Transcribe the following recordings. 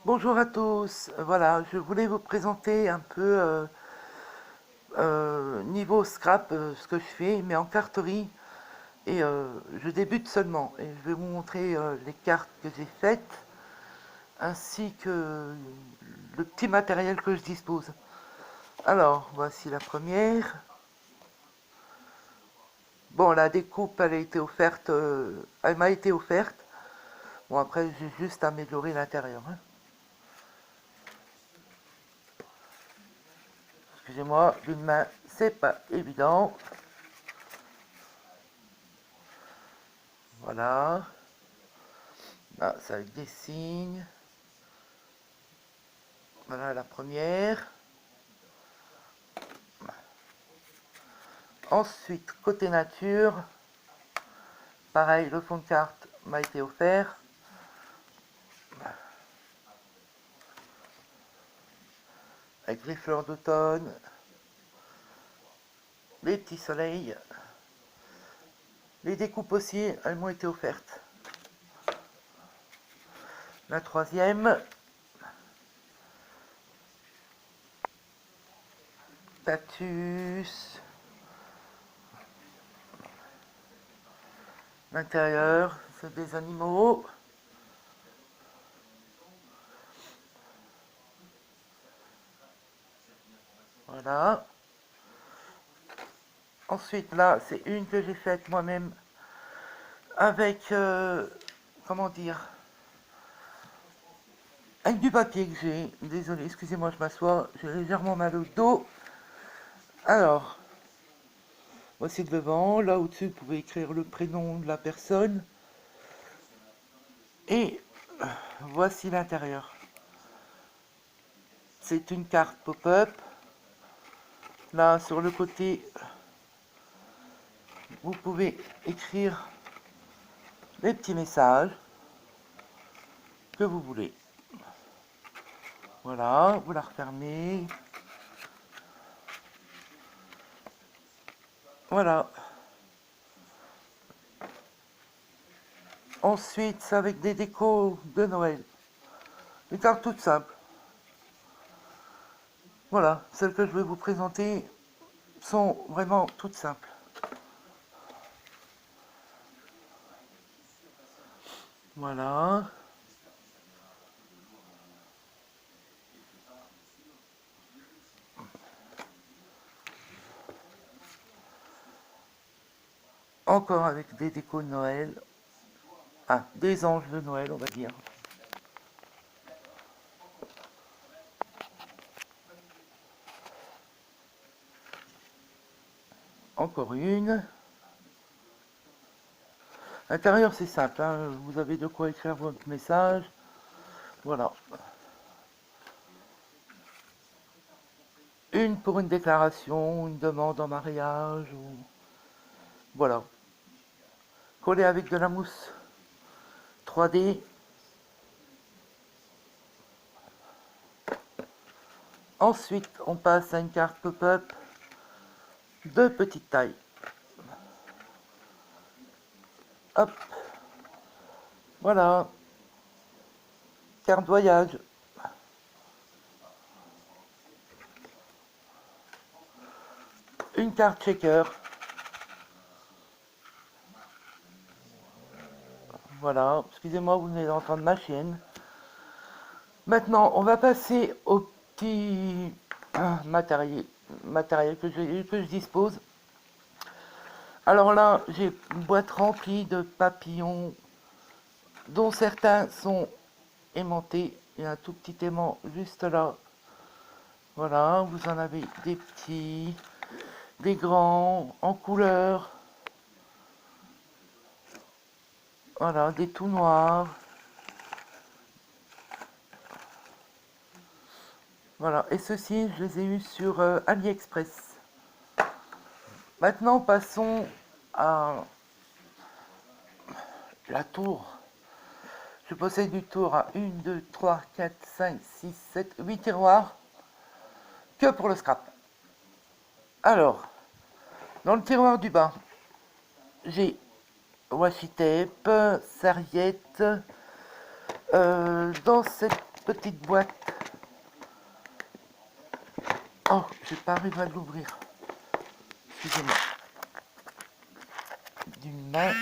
Bonjour à tous, voilà, je voulais vous présenter un peu niveau scrap ce que je fais, mais en carterie, et je débute seulement, et je vais vous montrer les cartes que j'ai faites, ainsi que le petit matériel que je dispose. Alors, voici la première. Bon, la découpe, elle a été offerte, elle m'a été offerte. Bon, après, j'ai juste amélioré l'intérieur, hein. Excusez-moi, d'une main, c'est pas évident. Voilà. Là, ça avec des signes. Voilà la première. Ensuite, côté nature, pareil, le fond de carte m'a été offert. Avec les fleurs d'automne, les petits soleils. Les découpes aussi, elles m'ont été offertes. La troisième, Tatus. L'intérieur, c'est des animaux. Voilà. Ensuite, là, c'est une que j'ai faite moi-même avec, comment dire, avec du papier que j'ai. Désolé, excusez-moi, je m'assois, j'ai légèrement mal au dos. Alors, voici le devant. Là au-dessus, vous pouvez écrire le prénom de la personne. Et voici l'intérieur. C'est une carte pop-up. Là, sur le côté, vous pouvez écrire les petits messages que vous voulez. Voilà, vous la refermez. Voilà. Ensuite, c'est avec des décos de Noël. Des cartes toutes simples. Voilà, celles que je vais vous présenter sont vraiment toutes simples. Voilà. Encore avec des décos de Noël. Ah, des anges de Noël, on va dire. Encore une. L'intérieur, c'est simple, hein. Vous avez de quoi écrire votre message. Voilà. Une pour une déclaration, une demande en mariage. Ou... Voilà. Collé avec de la mousse 3D. Ensuite, on passe à une carte pop-up de petite taille. Hop. Voilà. Carte voyage. Une carte shaker. Voilà. Excusez-moi, vous venez d'entendre ma chienne. Maintenant, on va passer au petit matériel que je dispose. Alors là, j'ai une boîte remplie de papillons, dont certains sont aimantés. Il y a un tout petit aimant juste là. Voilà, vous en avez des petits, des grands, en couleur. Voilà, des tout noirs. Voilà, et ceux-ci, je les ai eus sur AliExpress. Maintenant, passons à la tour. Je possède du tour à 1, 2, 3, 4, 5, 6, 7, 8 tiroirs que pour le scrap. Alors, dans le tiroir du bas, j'ai washi tape, serviette. Dans cette petite boîte. Oh, j'ai pas arrivé à l'ouvrir. Excusez-moi. D'une main.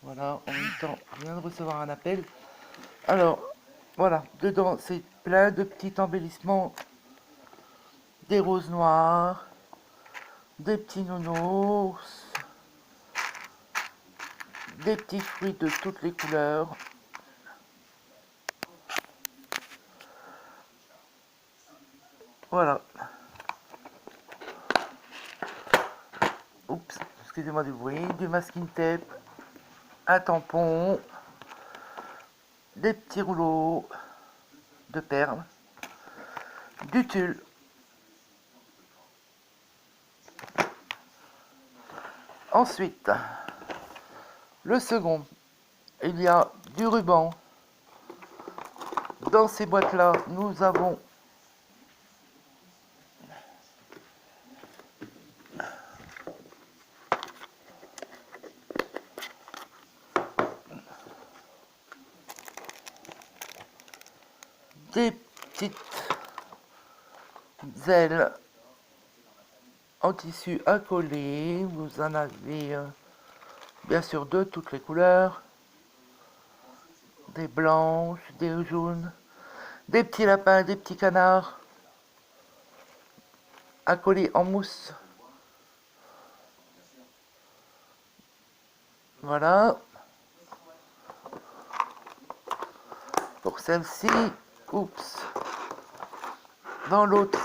Voilà, en même temps, je viens de recevoir un appel. Alors, voilà, dedans, c'est plein de petits embellissements. Des roses noires, des petits nounours, des petits fruits de toutes les couleurs. Voilà. Oups, excusez-moi du bruit. Du masking tape, un tampon, des petits rouleaux de perles, du tulle. Ensuite, le second, il y a du ruban. Dans ces boîtes-là, nous avons des petites ailes en tissu à coller. Vous en avez bien sûr de toutes les couleurs. Des blanches, des jaunes, des petits lapins, des petits canards à coller en mousse. Voilà. Pour celle-ci, oups, dans l'autre,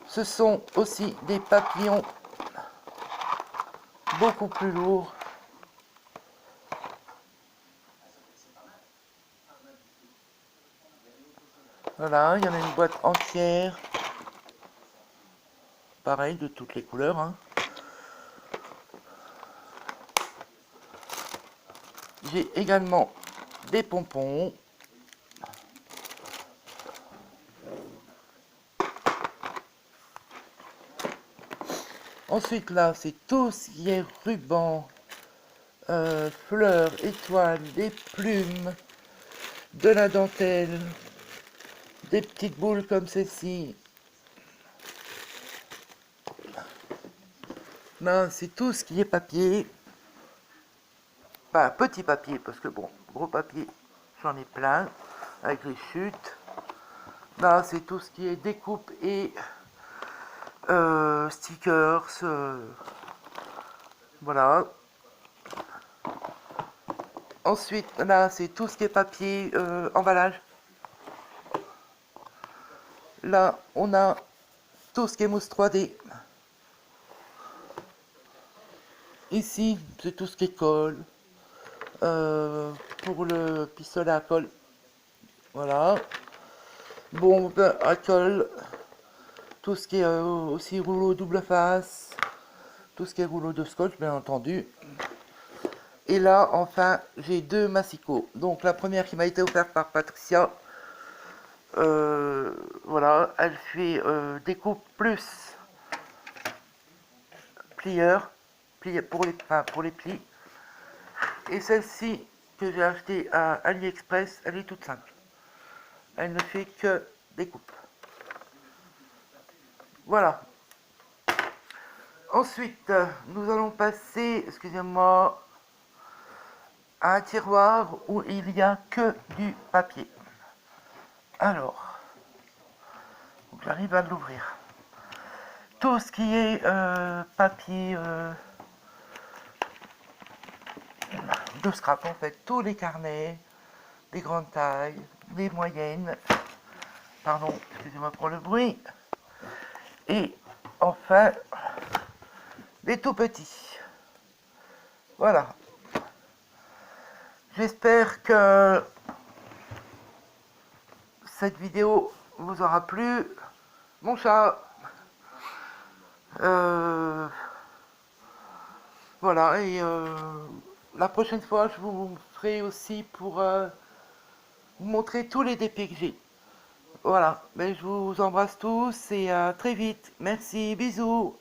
ce sont aussi des papillons beaucoup plus lourds. Voilà, il y en a une boîte entière. Pareil, de toutes les couleurs. Hein. J'ai également des pompons. Ensuite, là, c'est tout ce qui est ruban, fleurs, étoiles, des plumes, de la dentelle, des petites boules comme celle-ci. Là, c'est tout ce qui est papier. Pas petit papier, parce que bon, gros papier, j'en ai plein, avec les chutes. Là, c'est tout ce qui est découpe et stickers. Voilà. Ensuite, là, c'est tout ce qui est papier, emballage. Là, on a tout ce qui est mousse 3D. Ici, c'est tout ce qui est colle. Pour le pistolet à colle. Voilà. Bombe à colle. Tout ce qui est aussi rouleau double face. Tout ce qui est rouleau de scotch, bien entendu. Et là, enfin, j'ai deux massicots. Donc, la première qui m'a été offerte par Patricia. Voilà, elle fait découpe plus plieur pour les plis. Et celle-ci que j'ai achetée à AliExpress, elle est toute simple. Elle ne fait que découpe. Voilà. Ensuite, nous allons passer, excusez-moi, à un tiroir où il n'y a que du papier. Alors, j'arrive à l'ouvrir. Tout ce qui est papier de scrap, en fait, tous les carnets, les grandes tailles, les moyennes, pardon, excusez-moi pour le bruit, et enfin, les tout petits. Voilà. J'espère que cette vidéo vous aura plu. Mon chat. Voilà, et la prochaine fois, je vous ferai aussi pour vous montrer tous les DP que j'ai. Voilà, ben, je vous embrasse tous et à très vite. Merci, bisous.